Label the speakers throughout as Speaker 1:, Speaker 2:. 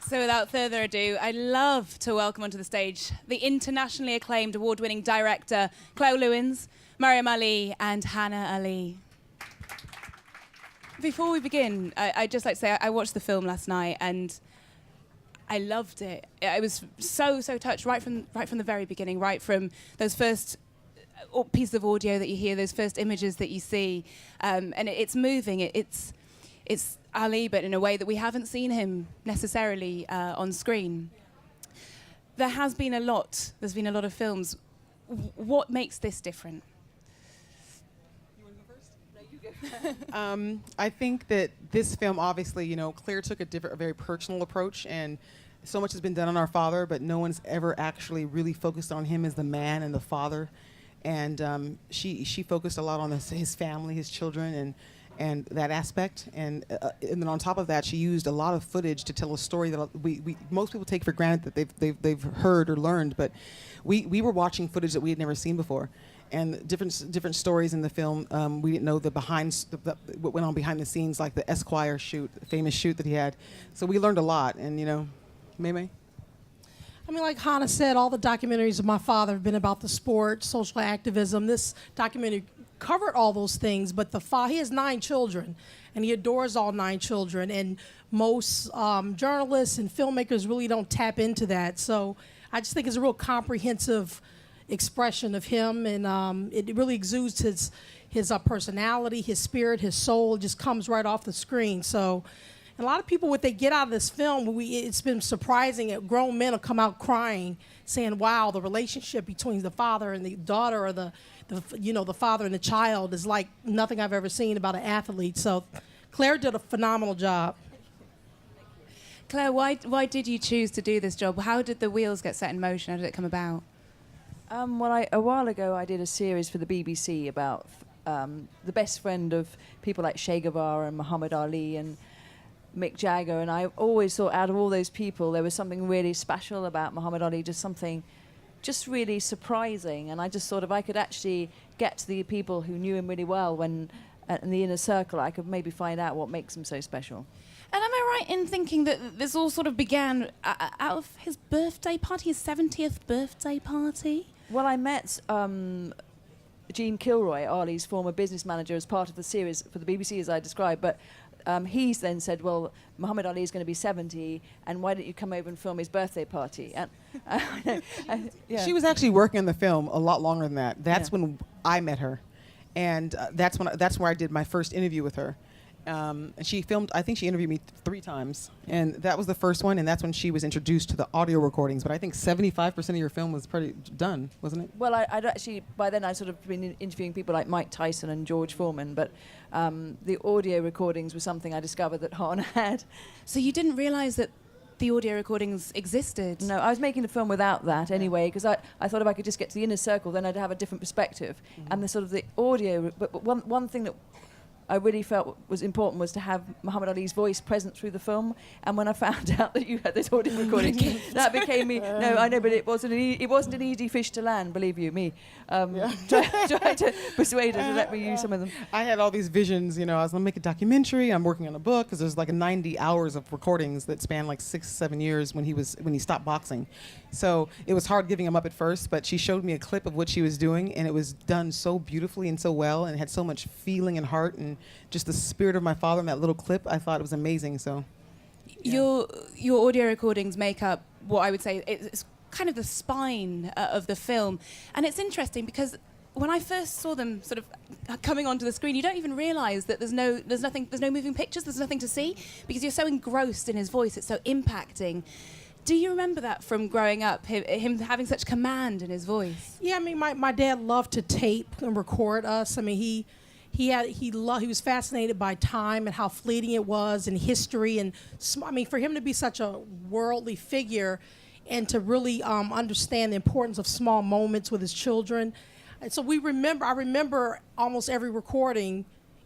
Speaker 1: So without further ado, I'd love to welcome onto the stage the internationally acclaimed award-winning director, Chloe Lewins, Maryum Ali and Hana Ali. Before we begin, I'd just like to say I watched the film last night and I loved it. I was so touched right from the very beginning, right from those first pieces of audio that you hear, those first images that you see, and it's moving. It's Ali, but in a way that we haven't seen him necessarily on screen. There's been a lot of films. What makes this different?
Speaker 2: You want to go first? No, you go. I think that this film, obviously, Claire took a very personal approach, and so much has been done on our father, but no one's ever actually really focused on him as the man and the father. And she focused a lot on his family, his children, and that aspect, and then on top of that, she used a lot of footage to tell a story that most people take for granted that they've heard or learned, but we were watching footage that we had never seen before, and different stories in the film. We didn't know what went on behind the scenes, like the Esquire shoot, the famous shoot that he had. So we learned a lot, and May.
Speaker 3: I mean, like Hana said, all the documentaries of my father have been about the sport, social activism. This documentary covered all those things, but he has 9 children, and he adores all 9 children, and most journalists and filmmakers really don't tap into that. So I just think it's a real comprehensive expression of him, and it really exudes his personality, his spirit, his soul. It just comes right off the screen. So a lot of people, what they get out of this film, it's been surprising that grown men will come out crying, saying, wow, the relationship between the father and the daughter, or the father and the child, is like nothing I've ever seen about an athlete. So Claire did a phenomenal job.
Speaker 1: Claire, why did you choose to do this job? How did the wheels get set in motion? How did it come about?
Speaker 4: Well, a while ago I did a series for the BBC about the best friend of people like Che Guevara and Muhammad Ali and Mick Jagger, and I always thought out of all those people there was something really special about Muhammad Ali, just really surprising. And I just thought if I could actually get to the people who knew him really well in the inner circle, I could maybe find out what makes him so special.
Speaker 1: And am I right in thinking that this all sort of began out of his birthday party, his 70th birthday party?
Speaker 4: Well, I met Gene Kilroy, Ali's former business manager, as part of the series for the BBC, as I described, but he's then said, well, Muhammad Ali is going to be 70, and why don't you come over and film his birthday party? And yeah.
Speaker 2: She was actually working on the film a lot longer than that. That's when I met her, and that's where I did my first interview with her. And she filmed, I think she interviewed me 3 times, and that was the first one, and that's when she was introduced to the audio recordings. But I think 75% of your film was pretty done, wasn't it?
Speaker 4: Well, I'd actually, by then I'd sort of been interviewing people like Mike Tyson and George Foreman, but the audio recordings were something I discovered that Hana had.
Speaker 1: So you didn't realise that the audio recordings existed?
Speaker 4: No, I was making the film without that anyway, because I thought if I could just get to the inner circle, then I'd have a different perspective. Mm-hmm. And the sort of the audio, but one thing that I really felt was important was to have Muhammad Ali's voice present through the film. And when I found out that you had this audio recording, that became me. No, I know, but it wasn't an easy fish to land, believe you, me. Trying to persuade her to let me use some of them.
Speaker 2: I had all these visions, I was going to make a documentary. I'm working on a book, because there's like 90 hours of recordings that span like 6-7 years when he stopped boxing. So it was hard giving him up at first, but she showed me a clip of what she was doing, and it was done so beautifully and so well, and it had so much feeling and heart and just the spirit of my father in that little clip. I thought it was amazing. So
Speaker 1: your audio recordings make up what I would say it's kind of the spine of the film. And it's interesting because when I first saw them sort of coming onto the screen, you don't even realise that there's no moving pictures, there's nothing to see, because you're so engrossed in his voice, it's so impacting. Do you remember that from growing up, him having such command in his voice? Yeah,
Speaker 3: I mean, my dad loved to tape and record us. I mean, he was fascinated by time and how fleeting it was, and history, and I mean, for him to be such a worldly figure and to really understand the importance of small moments with his children. And so I remember almost every recording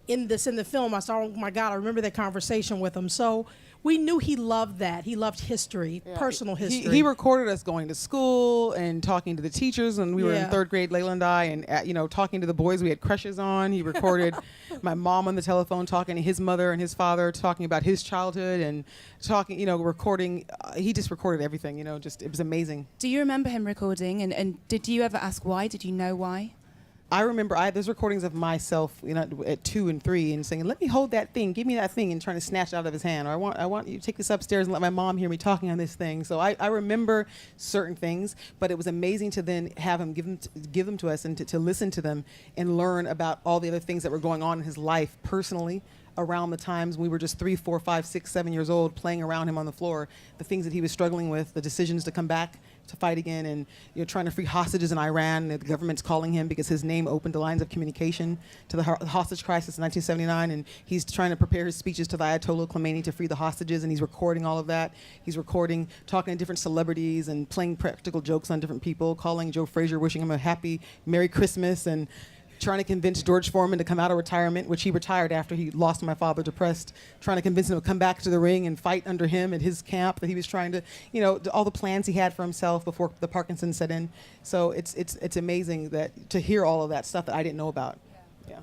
Speaker 3: in the film. I saw, oh my God, I remember that conversation with him. So we knew he loved that. He loved history, personal history.
Speaker 2: He recorded us going to school and talking to the teachers when we were in third grade, Layla and I, and talking to the boys we had crushes on. He recorded my mom on the telephone talking to his mother and his father, talking about his childhood and talking, recording. He just recorded everything, just it was amazing.
Speaker 1: Do you remember him recording? And did you ever ask why? Did you know why?
Speaker 2: I remember there's recordings of myself, at 2 and 3, and saying, "Let me hold that thing, give me that thing," and trying to snatch it out of his hand. Or I want you to take this upstairs and let my mom hear me talking on this thing. So I remember certain things, but it was amazing to then have him give them to us and to listen to them and learn about all the other things that were going on in his life personally around the times we were just 3, 4, 5, 6, 7 years old, playing around him on the floor, the things that he was struggling with, the decisions to come back to fight again, and trying to free hostages in Iran. The government's calling him because his name opened the lines of communication to the hostage crisis in 1979, and he's trying to prepare his speeches to the Ayatollah Khomeini to free the hostages, and he's recording all of that. He's recording, talking to different celebrities and playing practical jokes on different people, calling Joe Frazier, wishing him a happy Merry Christmas, and trying to convince George Foreman to come out of retirement, which he retired after he lost my father depressed, trying to convince him to come back to the ring and fight under him at his camp that he was trying to, all the plans he had for himself before the Parkinson set in. So it's amazing to hear all of that stuff that I didn't know about. Yeah.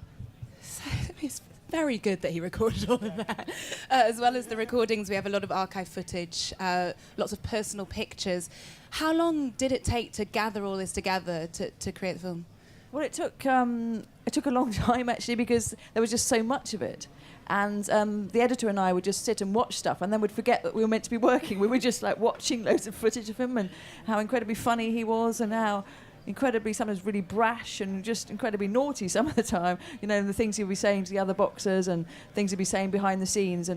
Speaker 1: So it's very good that he recorded all of that. As well as the recordings, we have a lot of archive footage, lots of personal pictures. How long did it take to gather all this together to create the film?
Speaker 4: Well, it took a long time actually, because there was just so much of it, and the editor and I would just sit and watch stuff, and then we'd forget that we were meant to be working. We were just like watching loads of footage of him and how incredibly funny he was, and how incredibly sometimes really brash and just incredibly naughty some of the time. And the things he'd be saying to the other boxers and things he'd be saying behind the scenes.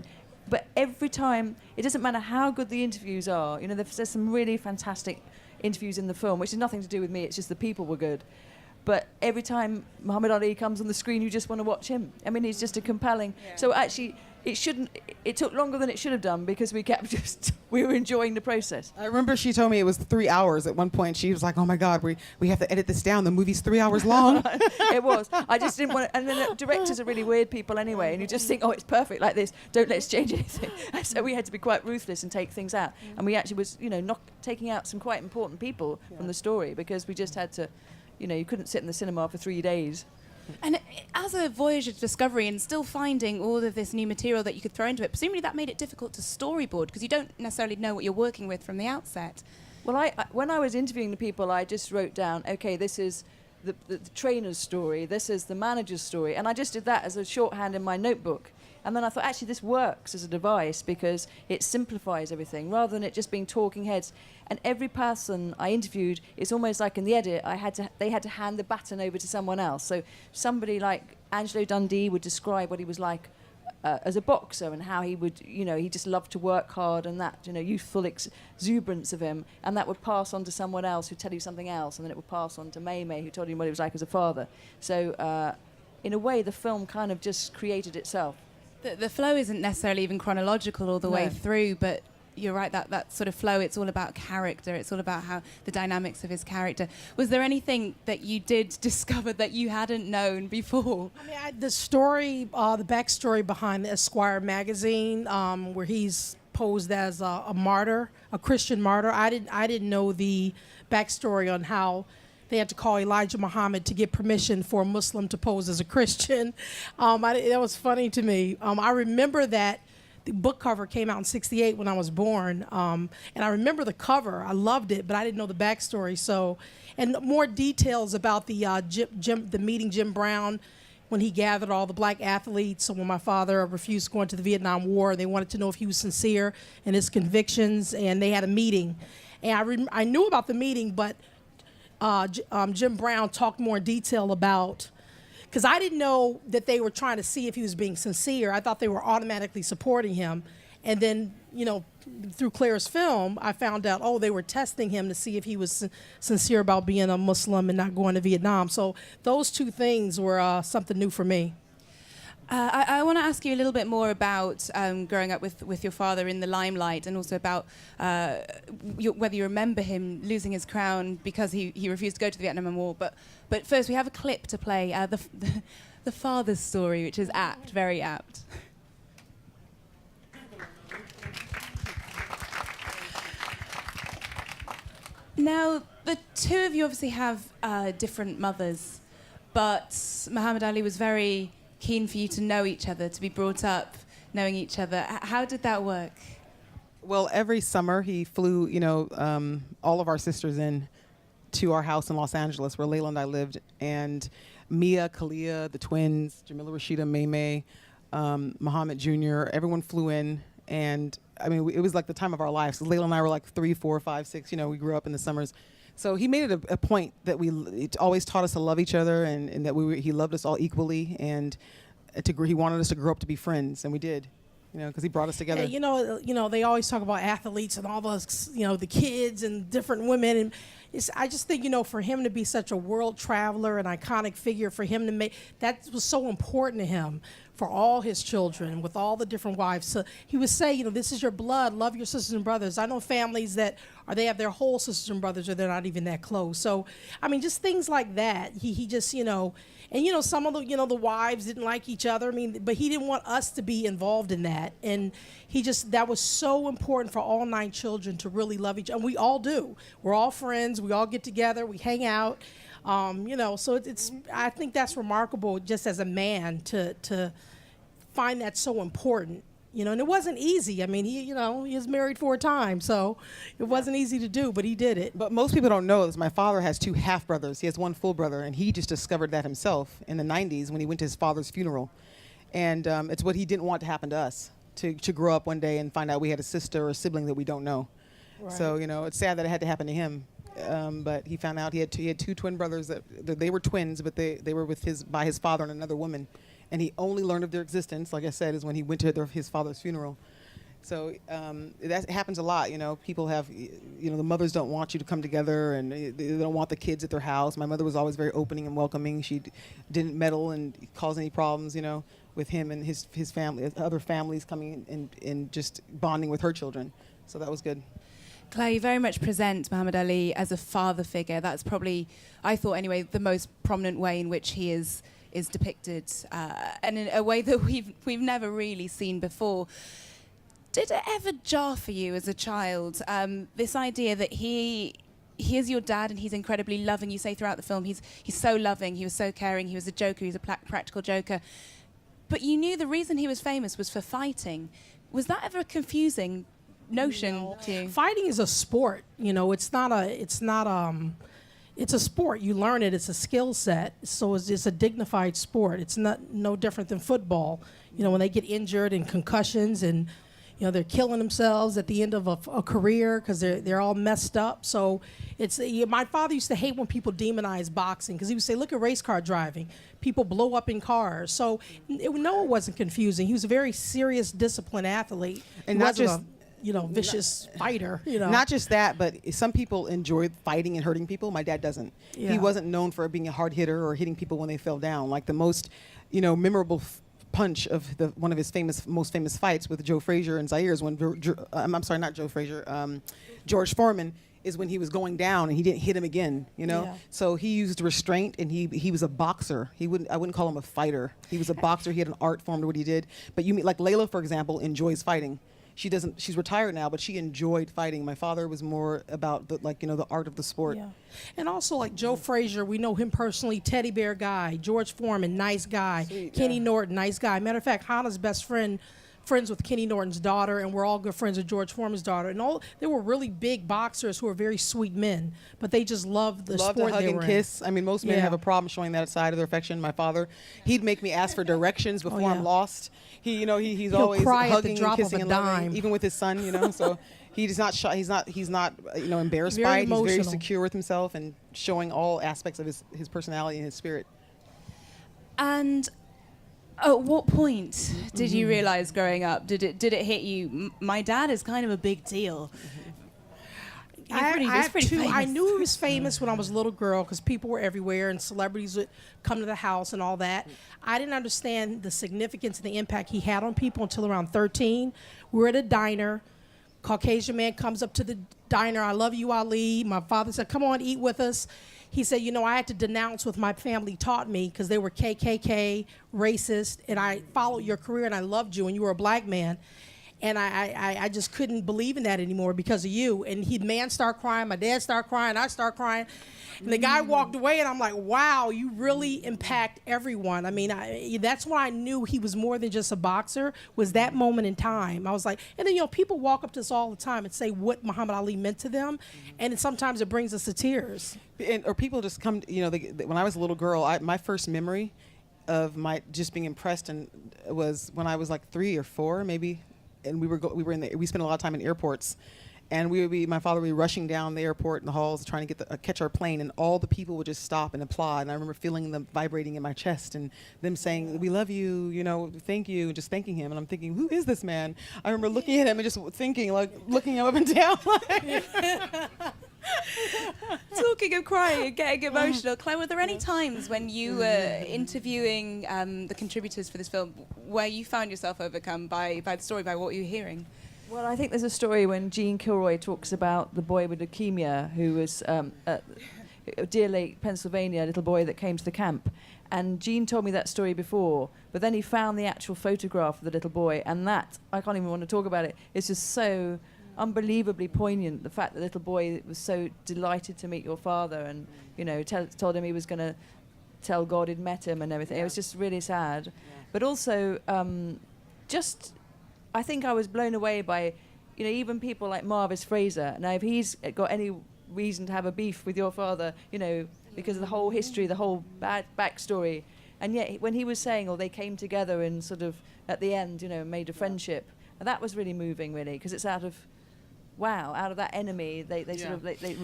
Speaker 4: But every time, it doesn't matter how good the interviews are. There's some really fantastic interviews in the film, which has nothing to do with me. It's just the people were good. But every time Muhammad Ali comes on the screen, you just want to watch him. I mean, he's just a compelling. Yeah. So actually, it took longer than it should have done, because we were enjoying the process.
Speaker 2: I remember she told me it was 3 hours at one point. She was like, "Oh my God, we have to edit this down. The movie's 3 hours long."
Speaker 4: It was. I just didn't want to. And then the directors are really weird people anyway, and you just think, "Oh, it's perfect like this. Don't let's change anything." So we had to be quite ruthless and take things out. And we actually was, not taking out some quite important people from the story, because we just had to. You couldn't sit in the cinema for 3 days.
Speaker 1: And as a voyage of discovery and still finding all of this new material that you could throw into it, presumably that made it difficult to storyboard, because you don't necessarily know what you're working with from the outset.
Speaker 4: Well, when I was interviewing the people, I just wrote down, okay, this is the trainer's story, this is the manager's story, and I just did that as a shorthand in my notebook. And then I thought, actually, this works as a device because it simplifies everything rather than it just being talking heads. And every person I interviewed, it's almost like in the edit, they had to hand the baton over to someone else. So somebody like Angelo Dundee would describe what he was like as a boxer and how he would, he just loved to work hard, and that, youthful exuberance of him. And that would pass on to someone else who'd tell you something else. And then it would pass on to May, who told him what he was like as a father. So in a way, the film kind of just created itself.
Speaker 1: The flow isn't necessarily even chronological all the way through, but you're right, that sort of flow, it's all about character. It's all about how the dynamics of his character. Was there anything that you did discover that you hadn't known before?
Speaker 3: I mean, the story, the backstory behind the Esquire magazine, where he's posed as a martyr, a Christian martyr. I didn't know the backstory on how they had to call Elijah Muhammad to get permission for a Muslim to pose as a Christian. That was funny to me. I remember that the book cover came out in '68 when I was born, and I remember the cover. I loved it, but I didn't know the backstory. So, and more details about the meeting Jim Brown when he gathered all the black athletes. So when my father refused going to the Vietnam War, they wanted to know if he was sincere in his convictions, and they had a meeting. And I knew about the meeting, but Jim Brown talked more in detail about, because I didn't know that they were trying to see if he was being sincere. I thought they were automatically supporting him. And then, through Claire's film, I found out, they were testing him to see if he was sincere about being a Muslim and not going to Vietnam. So those two things were something new for me.
Speaker 1: I want to ask you a little bit more about growing up with your father in the limelight, and also about whether you remember him losing his crown because he refused to go to the Vietnam War. But first, we have a clip to play, the father's story, which is apt, very apt. Now, the two of you obviously have different mothers, but Muhammad Ali was very keen for you to know each other, to be brought up knowing each other. How did that work?
Speaker 2: Well, every summer he flew, all of our sisters in to our house in Los Angeles where Layla and I lived. And Mia, Kalia, the twins, Jamila Rashida, May, Muhammad Jr., everyone flew in. And I mean, it was like the time of our lives. So Layla and I were like 3, 4, 5, 6, we grew up in the summers. So he made it a point that it always taught us to love each other and that he loved us all equally. And he wanted us to grow up to be friends. And we did. Because he brought us together.
Speaker 3: Yeah, they always talk about athletes and all those, the kids and different women. And I just think, for him to be such a world traveler, an iconic figure, for him to that was so important to him, for all his children, with all the different wives. So he would say, this is your blood, love your sisters and brothers. I know families they have their whole sisters and brothers, or they're not even that close. So, I mean, just things like that. He just, and some of the, the wives didn't like each other. I mean, but he didn't want us to be involved in that. And that was so important for all 9 children to really love each other. And we all do. We're all friends. We all get together. We hang out. So I think that's remarkable just as a man to find that so important. And it wasn't easy. I mean, he was married 4 times, so it wasn't easy to do, but he did it.
Speaker 2: But most people don't know this. My father has 2 half brothers. He has 1 full brother, and he just discovered that himself in the 90s when he went to his father's funeral. And it's what he didn't want to happen to us, to grow up one day and find out we had a sister or a sibling that we don't know. Right. So, it's sad that it had to happen to him. But he found out he had 2 twin brothers that they were twins, but they were by his father and another woman. And he only learned of their existence, like I said, is when he went to his father's funeral. So that happens a lot. People have, the mothers don't want you to come together, and they don't want the kids at their house. My mother was always very opening and welcoming. She didn't meddle and cause any problems, with him and his family, other families coming and just bonding with her children. So that was good.
Speaker 1: Claire, you very much present Muhammad Ali as a father figure. That's probably, I thought anyway, the most prominent way in which he is depicted, and in a way that we've never really seen before. Did it ever jar for you as a child, this idea that he is your dad and he's incredibly loving? You say throughout the film he's so loving, he was so caring, he was a joker, he was a practical joker. But you knew the reason he was famous was for fighting. Was that ever a confusing notion to you?
Speaker 3: Fighting is a sport. It's a sport. You learn it. It's a skill set. So it's a dignified sport. It's no different than football. When they get injured and concussions and, they're killing themselves at the end of a career because they're all messed up. So my father used to hate when people demonize boxing because he would say, look at race car driving. People blow up in cars. So it wasn't confusing. He was a very serious, disciplined athlete.
Speaker 2: And not just...
Speaker 3: vicious fighter,
Speaker 2: Not just that, but some people enjoy fighting and hurting people. My dad doesn't. Yeah. He wasn't known for being a hard hitter or hitting people when they fell down. Like the most, memorable punch of one of his most famous fights with Joe Frazier and Zaire is when, I'm sorry, not Joe Frazier, George Foreman, is when he was going down and he didn't hit him again, Yeah. So he used restraint, and he was a boxer. I wouldn't call him a fighter. He was a boxer. He had an art form to what he did. But like Layla, for example, enjoys fighting. She's retired now, but she enjoyed fighting. My father was more about the art of the sport.
Speaker 3: Yeah. And also like Joe Frazier, we know him personally, teddy bear guy. George Foreman, nice guy.
Speaker 2: Sweet,
Speaker 3: Kenny Norton, nice guy. Matter of fact, Hana's best friends with Kenny Norton's daughter, and we're all good friends with George Foreman's daughter. And they were really big boxers who were very sweet men, but they just loved the sport
Speaker 2: to hug
Speaker 3: they
Speaker 2: and
Speaker 3: were
Speaker 2: kiss.
Speaker 3: in.
Speaker 2: I mean, most men have a problem showing that side of their affection. My father, he'd make me ask for directions before I'm lost. He's
Speaker 3: He'll
Speaker 2: always
Speaker 3: cry
Speaker 2: hugging
Speaker 3: at the drop
Speaker 2: and kissing
Speaker 3: of a
Speaker 2: and
Speaker 3: dime.
Speaker 2: loving, even with his son. So he's not shy. He's not embarrassed
Speaker 3: Very
Speaker 2: by it.
Speaker 3: emotional.
Speaker 2: He's very secure with himself and showing all aspects of his personality and his spirit.
Speaker 1: And at what point did you realize growing up? Did it hit you? My dad is kind of a big deal.
Speaker 3: I knew he was famous when I was a little girl because people were everywhere and celebrities would come to the house and all that. I didn't understand the significance and the impact he had on people until around 13. We were at a diner. Caucasian man comes up to the diner. I love you, Ali. My father said, come on, eat with us. He said, I had to denounce what my family taught me because they were KKK, racist, and I followed your career and I loved you and you were a black man. And I just couldn't believe in that anymore because of you. And man started crying, my dad started crying, I started crying. And the guy walked away, and I'm like, wow, you really impact everyone. I mean, that's why I knew he was more than just a boxer, was that moment in time. I was like, and then, people walk up to us all the time and say what Muhammad Ali meant to them. And sometimes it brings us to tears.
Speaker 2: Or people just come, when I was a little girl, my first memory of my just being impressed was when I was like 3 or 4, maybe. And we spent a lot of time in airports, and my father would be rushing down the airport in the halls trying to catch our plane, and all the people would just stop and applaud. And I remember feeling them vibrating in my chest and them saying, "We love you, thank you," and just thanking him. And I'm thinking, who is this man? I remember looking at him and just thinking, like looking him up and down.
Speaker 1: Talking of crying and getting emotional, Claire, were there any times when you were interviewing the contributors for this film where you found yourself overcome by the story, by what you were hearing?
Speaker 4: Well, I think there's a story when Jean Kilroy talks about the boy with leukemia who was at Deer Lake, Pennsylvania, a little boy that came to the camp. And Jean told me that story before, but then he found the actual photograph of the little boy, and that, I can't even want to talk about it, it's just so unbelievably poignant, the fact that the little boy was so delighted to meet your father and, told him he was going to tell God he'd met him and everything. It was just really sad. Yeah. But also, I think I was blown away by, even people like Marvis Fraser. Now, if he's got any reason to have a beef with your father, because of the whole history, the whole bad backstory, and yet when he was saying, they came together and sort of, at the end, made a friendship, and that was really moving, really, because it's out of that enemy, they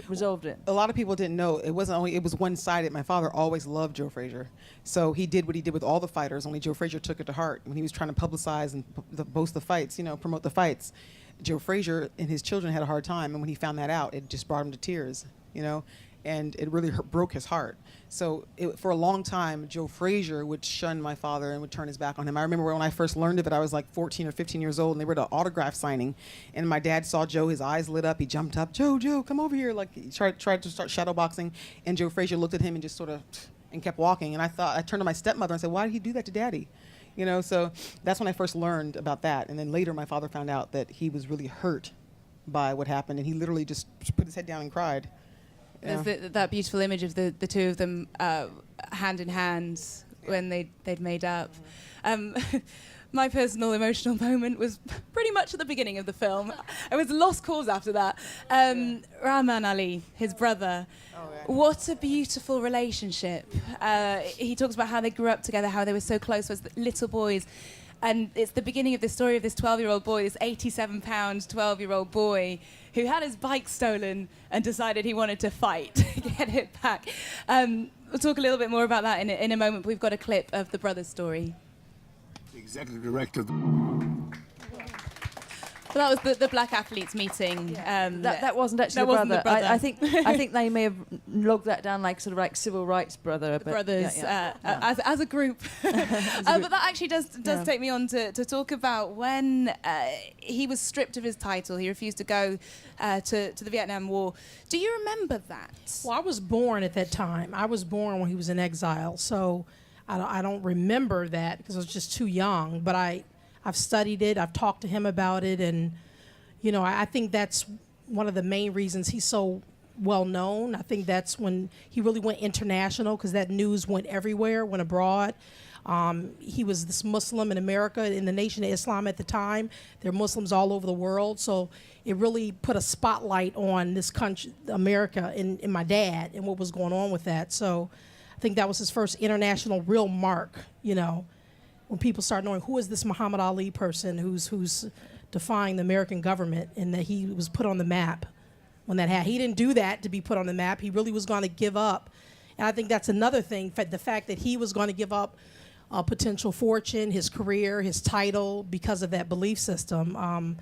Speaker 4: resolved it.
Speaker 2: A lot of people didn't know it was one-sided. My father always loved Joe Frazier, so he did what he did with all the fighters. Only Joe Frazier took it to heart when he was trying to publicize and boast the fights, promote the fights. Joe Frazier and his children had a hard time, and when he found that out, it just brought him to tears, and it really broke his heart. So for a long time, Joe Frazier would shun my father and would turn his back on him. I remember when I first learned of it, I was like 14 or 15 years old, and they were at an autograph signing, and my dad saw Joe, his eyes lit up, he jumped up, Joe, come over here, like he tried to start shadowboxing, and Joe Frazier looked at him and just sort of, and kept walking, and I turned to my stepmother and said, why did he do that to Daddy? So that's when I first learned about that, and then later my father found out that he was really hurt by what happened, and he literally just put his head down and cried.
Speaker 1: There's that beautiful image of the two of them hand in hand when they'd made up. My personal emotional moment was pretty much at the beginning of the film. I was lost cause after that. Rahman Ali, his brother. What a beautiful relationship. He talks about how they grew up together, how they were so close as little boys. And it's the beginning of the story of this 12-year-old boy, this 87-pound 12-year-old boy who had his bike stolen and decided he wanted to fight to get it back. We'll talk a little bit more about that in a moment, but we've got a clip of the brother's story.
Speaker 5: The executive director.
Speaker 1: Well, that was the black athletes meeting.
Speaker 4: That wasn't actually
Speaker 1: that wasn't the brother.
Speaker 4: I think they may have logged that down like sort of like civil rights brother.
Speaker 1: The brothers as a group. But that actually does take me on to talk about when he was stripped of his title. He refused to go to the Vietnam War. Do you remember that?
Speaker 3: Well, I was born at that time. I was born when he was in exile, so I don't remember that because I was just too young. But I've studied it. I've talked to him about it. And, I think that's one of the main reasons he's so well known. I think that's when he really went international because that news went everywhere, went abroad. He was this Muslim in America, in the Nation of Islam at the time. There are Muslims all over the world. So it really put a spotlight on this country, America, and my dad and what was going on with that. So I think that was his first international real mark, when people start knowing who is this Muhammad Ali person who's defying the American government, and that he was put on the map when that happened. He didn't do that to be put on the map. He really was going to give up. And I think that's another thing, the fact that he was going to give up a potential fortune, his career, his title, because of that belief system. A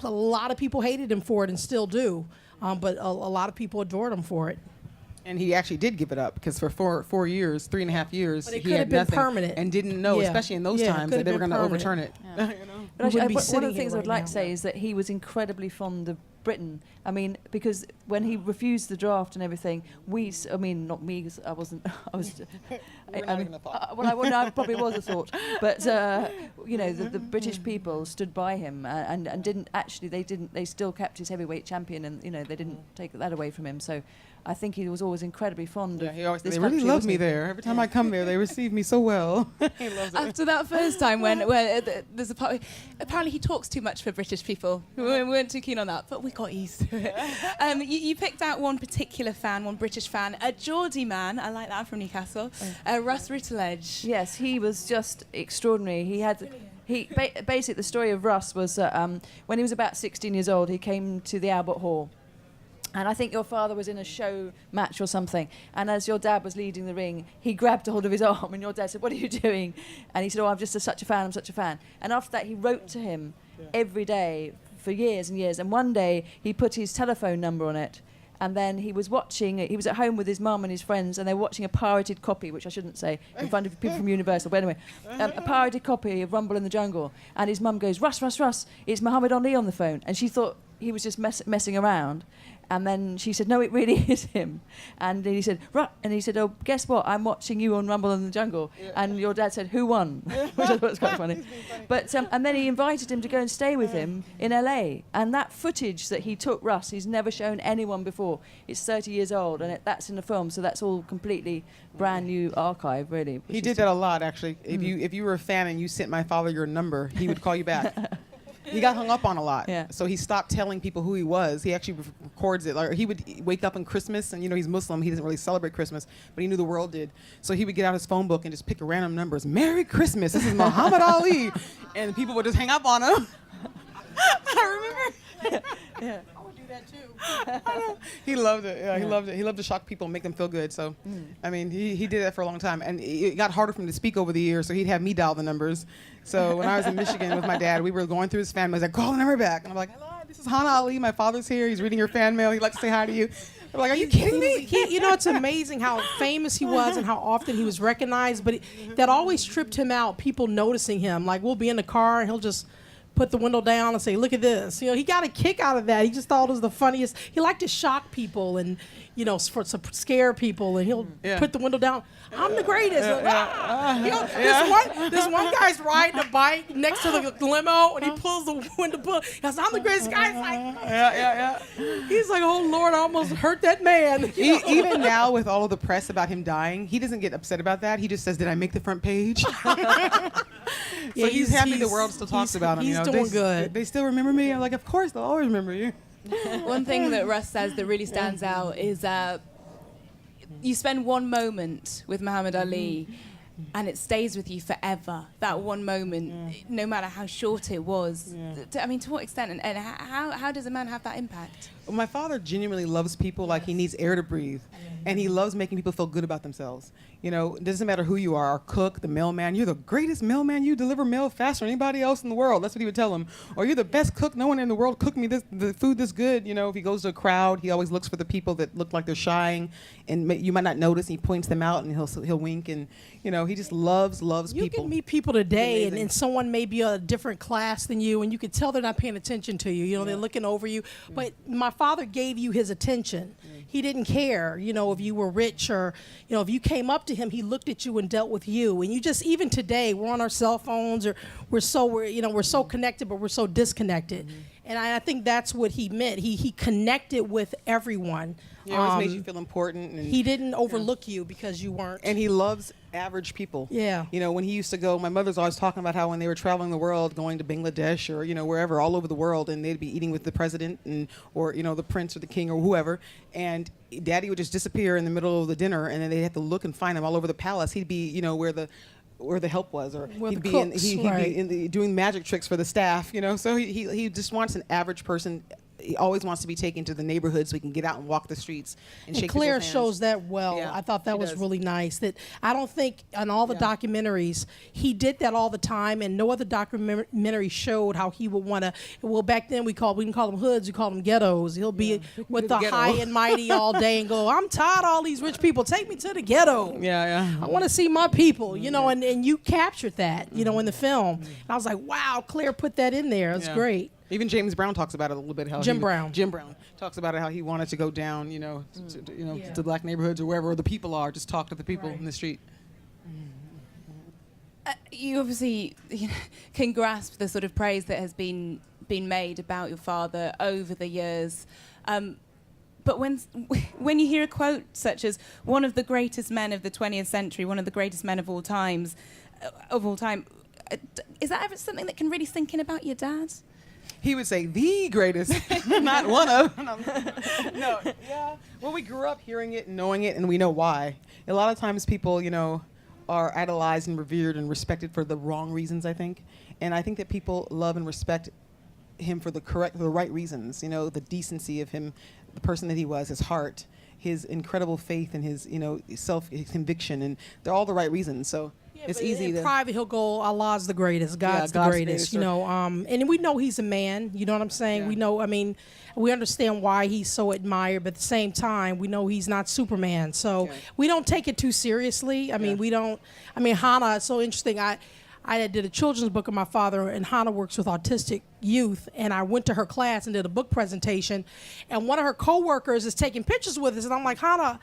Speaker 3: lot of people hated him for it and still do, but a lot of people adored him for it.
Speaker 2: And he actually did give it up because for 4 years, 3.5 years,
Speaker 3: but it
Speaker 2: he had
Speaker 3: been
Speaker 2: nothing
Speaker 3: permanent
Speaker 2: and didn't know, especially in those times, that they were going to overturn it.
Speaker 4: But actually, one of the
Speaker 3: here
Speaker 4: things I'd
Speaker 3: right
Speaker 4: like
Speaker 3: now.
Speaker 4: to say is that he was incredibly fond of Britain. I mean, because when he refused the draft and everything, I mean, not me, 'cause I wasn't, I was, well, I probably was a thought, but, you know, the British people stood by him and didn't actually, they still kept his heavyweight champion, and, you know, they didn't take that away from him. So I think he was always incredibly fond of this
Speaker 2: they
Speaker 4: country,
Speaker 2: really love
Speaker 4: wasn't
Speaker 2: me
Speaker 4: he?
Speaker 2: there. Every time I come there, they receive me so well. He loves it.
Speaker 1: After that first time when there's a part, apparently he talks too much for British people. We weren't too keen on that, but we got used to it. You picked out one particular fan, one British fan, a Geordie man, I like that, from Newcastle, Russ Rutledge.
Speaker 4: Yes, he was just extraordinary. Basically, the story of Russ was when he was about 16 years old, he came to the Albert Hall. And I think your father was in a show match or something. And as your dad was leading the ring, he grabbed hold of his arm, and your dad said, "What are you doing?" And he said, "Oh, I'm just such a fan, I'm such a fan." And after that, he wrote to him every day for years and years. And one day, he put his telephone number on it. And then he was at home with his mum and his friends, and they were watching a pirated copy, which I shouldn't say, in front of people from Universal. But anyway, a pirated copy of Rumble in the Jungle. And his mum goes, "Russ, it's Muhammad Ali on the phone." And she thought he was just messing around. And then she said, "No, it really is him." And then he said, "Oh, guess what? I'm watching you on Rumble in the Jungle." Yeah. And your dad said, "Who won?" Which I thought was quite funny. But and then he invited him to go and stay with him in LA. And that footage that he took Russ, he's never shown anyone before. It's 30 years old, and that's in the film, so that's all completely brand new archive, really.
Speaker 2: He did that a lot, actually. If you were a fan and you sent my father your number, he would call you back. He got hung up on a lot, so he stopped telling people who he was. He actually records it. Like, he would wake up on Christmas, and he's Muslim. He doesn't really celebrate Christmas, but he knew the world did. So he would get out his phone book and just pick random numbers. "Merry Christmas! This is Muhammad Ali," and people would just hang up on him. I remember.
Speaker 3: I would do that too.
Speaker 2: He loved it. Yeah, he loved it. He loved to shock people and make them feel good. So, I mean, he did that for a long time, and it got harder for him to speak over the years. So he'd have me dial the numbers. So when I was in Michigan with my dad, we were going through his fan mail. He's like, "Call the number back," and I'm like, "Hello, this is Hana Ali. My father's here. He's reading your fan mail. He'd like to say hi to you." I'm like, "Are you kidding me?"
Speaker 3: It's amazing how famous he was and how often he was recognized. But that always tripped him out. People noticing him. Like, we'll be in the car and he'll just put the window down and say, "Look at this." He got a kick out of that. He just thought it was the funniest. He liked to shock people and, to scare people, and he'll put the window down. "I'm the greatest." This one guy's riding a bike next to the limo, and he pulls the window. He goes, "I'm the greatest." Guy's like, he's like, "Oh Lord, I almost hurt that man."
Speaker 2: Even now, with all of the press about him dying, he doesn't get upset about that. He just says, "Did I make the front page?" So he's happy the world still talks about him.
Speaker 3: He's doing good.
Speaker 2: They still remember me. I'm like, "Of course, they'll always remember you."
Speaker 1: One thing that Russ says that really stands out is you spend one moment with Muhammad Ali, and it stays with you forever. That one moment, no matter how short it was. I mean, to what extent, and how does a man have that impact?
Speaker 2: Well, my father genuinely loves people like he needs air to breathe, and he loves making people feel good about themselves. It doesn't matter who you are, our cook, the mailman. "You're the greatest mailman. You deliver mail faster than anybody else in the world." That's what he would tell him. Or, "You're the best cook. No one in the world cooked me the food this good." If he goes to a crowd, he always looks for the people that look like they're shying, and you might not notice. And he points them out, and he'll wink, and he just loves people.
Speaker 3: You can meet people today, and someone may be a different class than you, and you can tell they're not paying attention to you. They're looking over you. But my father gave you his attention. He didn't care, if you were rich or, if you came up to him, he looked at you and dealt with you. And you just, even today, we're on our cell phones, or we're so connected, but we're so disconnected. And I think that's what he meant. He connected with everyone.
Speaker 2: He always made you feel important. And
Speaker 3: he didn't overlook you because you weren't.
Speaker 2: And he loves average people.
Speaker 3: Yeah.
Speaker 2: When he used to go, my mother's always talking about how when they were traveling the world, going to Bangladesh or, wherever, all over the world, and they'd be eating with the president or the prince or the king or whoever, and Daddy would just disappear in the middle of the dinner, and then they'd have to look and find him all over the palace. He'd be, where the help was, or he'd be doing magic tricks for the staff, So he just wants an average person. He always wants to be taken to the neighborhood so he can get out and walk the streets and shake
Speaker 3: Claire
Speaker 2: people's hands.
Speaker 3: shows that well.
Speaker 2: Yeah,
Speaker 3: I thought that was really nice. That I don't think on all the documentaries he did that all the time, and no other documentary showed how he would want to. Well, back then we didn't call them hoods, we called them ghettos. He'll be with the high and mighty all day and go, "I'm tired of all these rich people. Take me to the ghetto. I want to see my people." And you captured that, in the film. And I was like, wow, Claire put that in there. It's great.
Speaker 2: Even James Brown talks about it a little bit. How
Speaker 3: Jim Brown
Speaker 2: talks about it, how he wanted to go down, to black neighborhoods or wherever the people are, just talk to the people in the street.
Speaker 1: You obviously can grasp the sort of praise that has been made about your father over the years. But when you hear a quote such as "one of the greatest men of the 20th century, one of the greatest men of all time," is that ever something that can really sink in about your dad?
Speaker 2: He would say the greatest, not one of. No, yeah. Well, we grew up hearing it and knowing it, and we know why. A lot of times people, are idolized and revered and respected for the wrong reasons, I think. And I think that people love and respect him for the right reasons. The decency of him, the person that he was, his heart, his incredible faith, and his, his conviction, and they're all the right reasons. So. It's easy
Speaker 3: in
Speaker 2: to
Speaker 3: private he'll go, Allah's the greatest, God's the greatest, and we know he's a man, you know what I'm saying? We know, we understand why he's so admired, but at the same time we know he's not Superman, so we don't take it too seriously. Hana, it's so interesting. I did a children's book of my father, and Hana works with autistic youth, and I went to her class and did a book presentation, and one of her coworkers is taking pictures with us, and I'm like, Hana,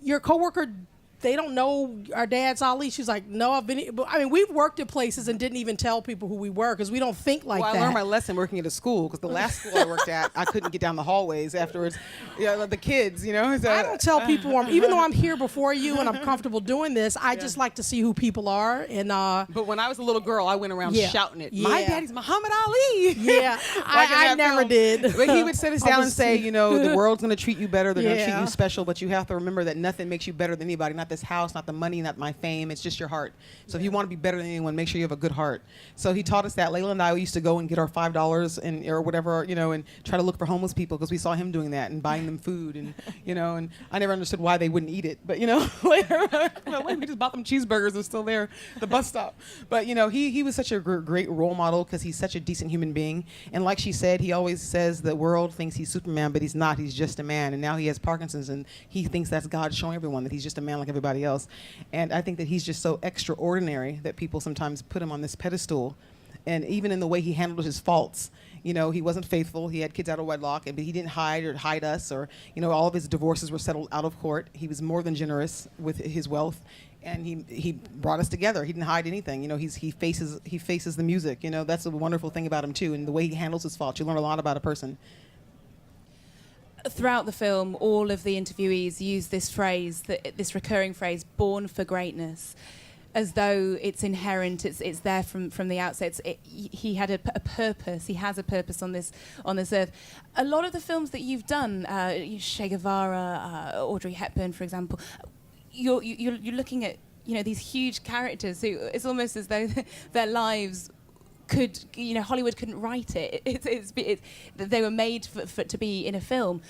Speaker 3: your coworker, they don't know our dad's Ali. She's like, no, I've been. We've worked at places and didn't even tell people who we were because we don't think like that.
Speaker 2: I learned my lesson working at a school because the last school I worked at, I couldn't get down the hallways afterwards. The kids, So,
Speaker 3: I don't tell people, even though I'm here before you and I'm comfortable doing this, I just like to see who people are. And
Speaker 2: but when I was a little girl, I went around shouting it.
Speaker 3: Yeah.
Speaker 2: My daddy's Muhammad Ali.
Speaker 3: Yeah, I never did.
Speaker 2: But he would sit us down and say, the world's going to treat you better. They're going to treat you special, but you have to remember that nothing makes you better than anybody. Not this house, not the money, not my fame. It's just your heart. So if you want to be better than anyone, make sure you have a good heart. So he taught us that. Layla and I used to go and get our $5 or whatever, and try to look for homeless people because we saw him doing that and buying them food and and I never understood why they wouldn't eat it. But later we just bought them cheeseburgers. They're still there at the bus stop. But he was such a great role model because he's such a decent human being. And like she said, he always says the world thinks he's Superman, but he's not. He's just a man. And now he has Parkinson's, and he thinks that's God showing everyone that he's just a man like everybody else. And I think that he's just so extraordinary that people sometimes put him on this pedestal. And even in the way he handled his faults, he wasn't faithful. He had kids out of wedlock, but he didn't hide us, or, all of his divorces were settled out of court. He was more than generous with his wealth, and he brought us together. He didn't hide anything. He faces the music. That's a wonderful thing about him too, and the way he handles his faults. You learn a lot about a person.
Speaker 1: Throughout the film, all of the interviewees use this phrase, this recurring phrase, "born for greatness," as though it's inherent, it's there from the outset. He had a purpose. He has a purpose on this earth. A lot of the films that you've done, Che Guevara, Audrey Hepburn, for example, you're looking at these huge characters who it's almost as though their lives could, Hollywood couldn't write it. It's they were made for to be in a film.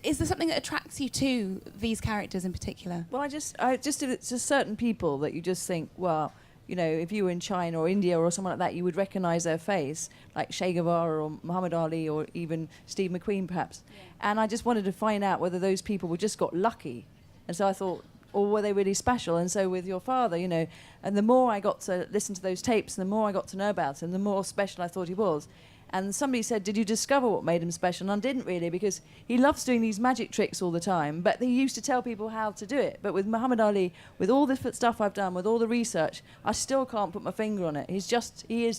Speaker 1: Is there something that attracts you to these characters in particular?
Speaker 4: Well, it's just certain people that you just think, well, if you were in China or India or someone like that, you would recognize their face, like Che Guevara or Muhammad Ali or even Steve McQueen, perhaps. Yeah. And I just wanted to find out whether those people were just got lucky. And so I thought, or were they really special? And so with your father, and the more I got to listen to those tapes, and the more I got to know about him, the more special I thought he was. And somebody said, did you discover what made him special? And I didn't really, because he loves doing these magic tricks all the time, but he used to tell people how to do it. But with Muhammad Ali, with all the stuff I've done, with all the research, I still can't put my finger on it. He is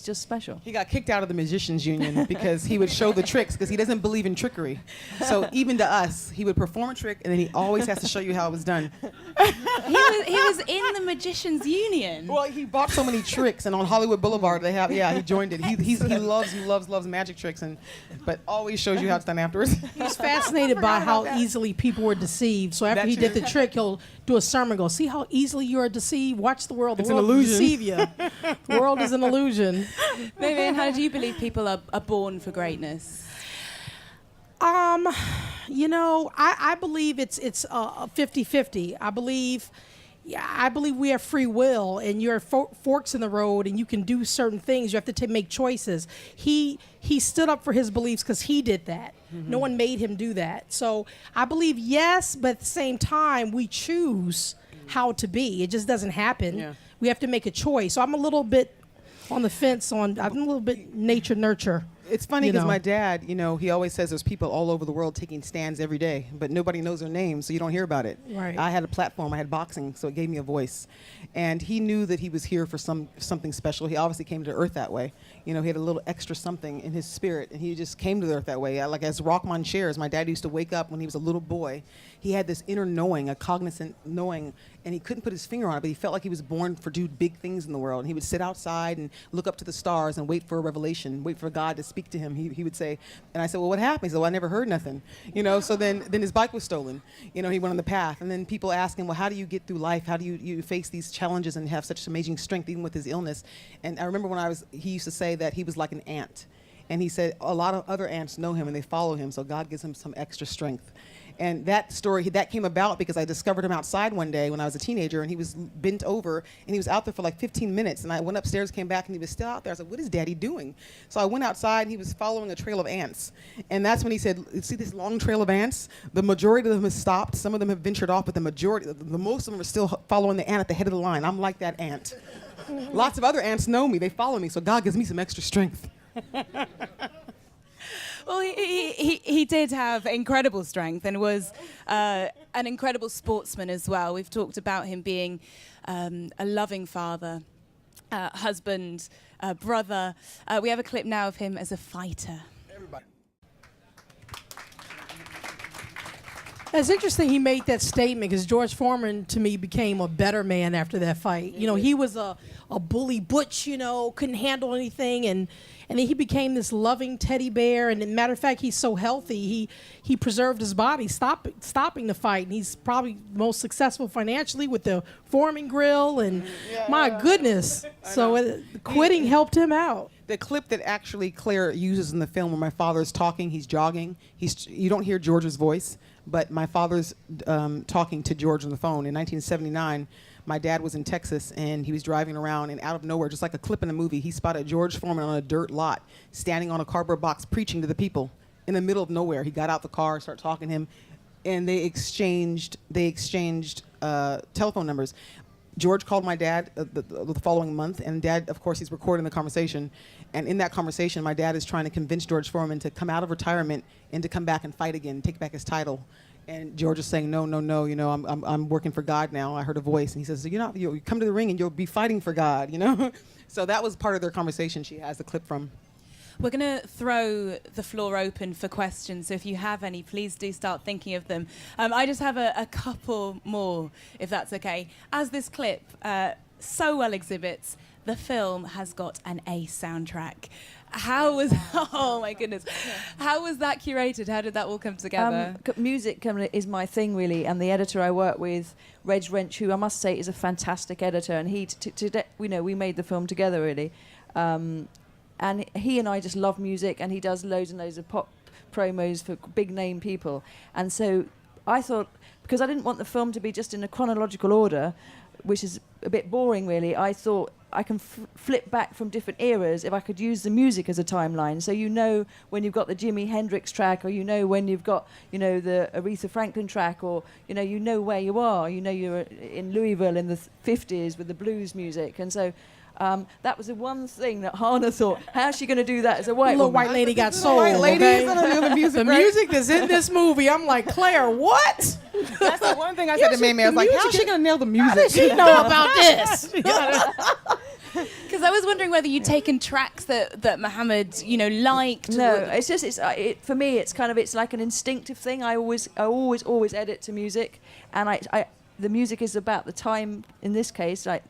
Speaker 4: just special.
Speaker 2: He got kicked out of the Magicians Union because he would show the tricks because he doesn't believe in trickery. So even to us, he would perform a trick and then he always has to show you how it was done.
Speaker 1: He was in the Magicians Union.
Speaker 2: Well, he bought so many tricks, and on Hollywood Boulevard he joined it. He loves magic tricks, but always shows you how it's done afterwards.
Speaker 3: He's fascinated by how easily people were deceived. So after he did the trick, he'll do a sermon, go, see how easily you are deceived? Watch the world. The world will deceive you. The world is an illusion.
Speaker 1: Vivian, how do you believe people are born for greatness?
Speaker 3: I believe it's 50-50. I believe we have free will, and you're forks in the road, and you can do certain things. You have to make choices. He stood up for his beliefs because he did that. Mm-hmm. No one made him do that. So I believe yes, but at the same time, we choose how to be. It just doesn't happen. Yeah. We have to make a choice. So I'm a little bit on the fence I'm a little bit nature nurture.
Speaker 2: It's funny
Speaker 3: You
Speaker 2: because
Speaker 3: know.
Speaker 2: my dad, he always says there's people all over the world taking stands every day, but nobody knows their names, so you don't hear about it.
Speaker 3: Right.
Speaker 2: I had a platform, I had boxing, so it gave me a voice. And he knew that he was here for something special. He obviously came to Earth that way. He had a little extra something in his spirit, and he just came to the Earth that way. Like as Rockman shares, my dad used to wake up when he was a little boy. He had this inner knowing, a cognizant knowing, and he couldn't put his finger on it, but he felt like he was born to do big things in the world. And he would sit outside and look up to the stars and wait for a revelation, wait for God to speak to him. He would say, and I said, well, what happened? He said, well, I never heard nothing. So then his bike was stolen. He went on the path. And then people ask him, well, how do you get through life? How do you face these challenges and have such amazing strength even with his illness? And I remember he used to say that he was like an ant. And he said a lot of other ants know him and they follow him, so God gives him some extra strength. And that story, that came about because I discovered him outside one day when I was a teenager, and he was bent over, and he was out there for like 15 minutes. And I went upstairs, came back, and he was still out there. I was like, what is Daddy doing? So I went outside, and he was following a trail of ants. And that's when he said, see this long trail of ants? The majority of them have stopped. Some of them have ventured off, but the most of them are still following the ant at the head of the line. I'm like that ant. Lots of other ants know me. They follow me, so God gives me some extra strength.
Speaker 1: Well, he did have incredible strength and was an incredible sportsman as well. We've talked about him being a loving father, husband, brother. We have a clip now of him as a fighter.
Speaker 5: Everybody.
Speaker 3: It's interesting he made that statement because George Foreman, to me, became a better man after that fight. He was a bully butch, couldn't handle anything, and then he became this loving teddy bear. And matter of fact, he's so healthy, he preserved his body, stopping the fight. And he's probably most successful financially with the Foreman grill. And my goodness, so quitting helped him out.
Speaker 2: The clip that actually Claire uses in the film where my father's talking, he's jogging. You don't hear George's voice, but my father's talking to George on the phone. In 1979, my dad was in Texas, and he was driving around, and out of nowhere, just like a clip in a movie, he spotted George Foreman on a dirt lot, standing on a cardboard box, preaching to the people in the middle of nowhere. He got out the car, started talking to him, and they exchanged telephone numbers. George called my dad the following month, and Dad, of course, he's recording the conversation. And in that conversation, my dad is trying to convince George Foreman to come out of retirement and to come back and fight again, take back his title. And George is saying, no, I'm working for God now. I heard a voice, and he says, you come to the ring and you'll be fighting for God, So that was part of their conversation. She has the clip from.
Speaker 1: We're going to throw the floor open for questions, so if you have any, please do start thinking of them. I just have a couple more, if that's okay. As this clip so well exhibits, the film has got an A soundtrack. How was, oh my goodness, how was that curated? How did that all come together?
Speaker 4: Music is my thing, really, and the editor I work with, Reg Wrench, who I must say is a fantastic editor, and we made the film together, really. And he and I just love music, and he does loads and loads of pop promos for big name people. And so I thought, because I didn't want the film to be just in a chronological order, which is a bit boring, really, I thought I can flip back from different eras if I could use the music as a timeline. So when you've got the Jimi Hendrix track, or when you've got the Aretha Franklin track, or where you are. You're in Louisville in the 50s with the blues music, and so. That was the one thing that Hana thought, how's she going to do that as a white
Speaker 3: Little
Speaker 4: woman?
Speaker 3: white lady got sold.
Speaker 2: White lady,
Speaker 3: Okay?
Speaker 2: the music,
Speaker 3: The music that's in this movie, I'm like, Claire, what?
Speaker 2: That's the one thing I said to Mamie. I was like, how's she going to nail the music?
Speaker 3: How does she know about this?
Speaker 1: Because I was wondering whether you'd taken tracks that Muhammad, liked.
Speaker 4: No, it's just for me. It's like an instinctive thing. I always edit to music, and the music is about the time. In this case, like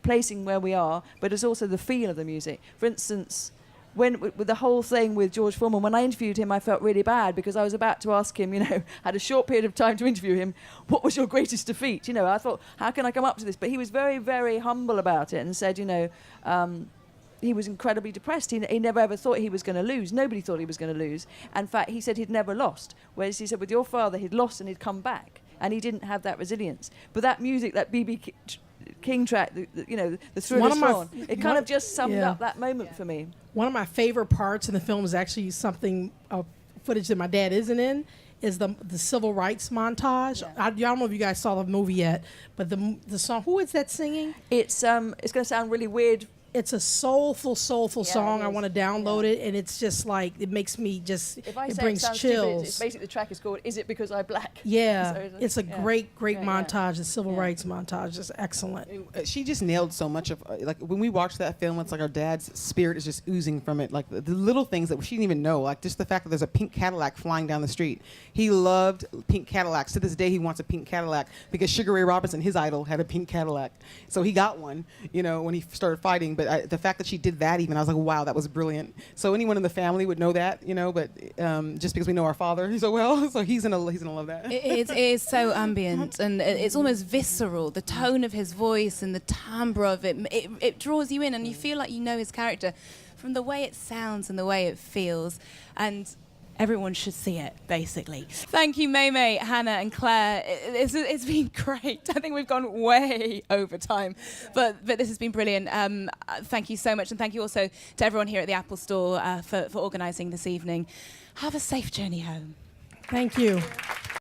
Speaker 4: placing where we are, but it's also the feel of the music. For instance, with the whole thing with George Foreman, when I interviewed him, I felt really bad because I was about to ask him, had a short period of time to interview him, what was your greatest defeat? I thought, how can I come up to this? But he was very, very humble about it and said, he was incredibly depressed. He never ever thought he was going to lose. Nobody thought he was going to lose. In fact, he said he'd never lost. Whereas he said with your father, he'd lost and he'd come back. And he didn't have that resilience. But that music, that B.B. King track, the Thriller Swan, it kind of just summed up that moment for me.
Speaker 3: One of my favorite parts in the film is actually something footage that my dad isn't in, is the civil rights montage. Yeah. I don't know if you guys saw the movie yet, but the song, who is that singing?
Speaker 4: It's going to sound really weird
Speaker 3: It's a soulful
Speaker 4: Yeah,
Speaker 3: song.
Speaker 4: it
Speaker 3: I
Speaker 4: is.
Speaker 3: want to download
Speaker 4: Yeah.
Speaker 3: it, and it's just like it makes me just.
Speaker 4: If I
Speaker 3: it
Speaker 4: say
Speaker 3: brings
Speaker 4: it sounds
Speaker 3: chills.
Speaker 4: stupid, it's basically the track is called "Is It Because I'm Black?"
Speaker 3: Yeah,
Speaker 4: So
Speaker 3: it's a
Speaker 4: yeah.
Speaker 3: great
Speaker 4: Yeah, yeah.
Speaker 3: montage. The civil
Speaker 4: Yeah.
Speaker 3: rights montage is excellent.
Speaker 2: She just nailed so much of like when we watched that film. It's like our dad's spirit is just oozing from it. Like the little things that she didn't even know. Like just the fact that there's a pink Cadillac flying down the street. He loved pink Cadillacs. To this day, he wants a pink Cadillac because Sugar Ray Robinson, his idol, had a pink Cadillac. So he got one. You know, when he started fighting. But the fact that she did that, even I was like, wow, that was brilliant. So anyone in the family would know that. You know, but just because we know our father so well, so he's gonna love that.
Speaker 1: It is so ambient and it's almost visceral. The tone of his voice and the timbre of it draws you in, and you feel like you know his character from the way it sounds and the way it feels. And everyone should see it, basically. Thank you, May, Hannah, and Claire. It's been great. I think we've gone way over time, but this has been brilliant. Thank you so much, and thank you also to everyone here at the Apple Store for organising this evening. Have a safe journey home.
Speaker 3: Thank you.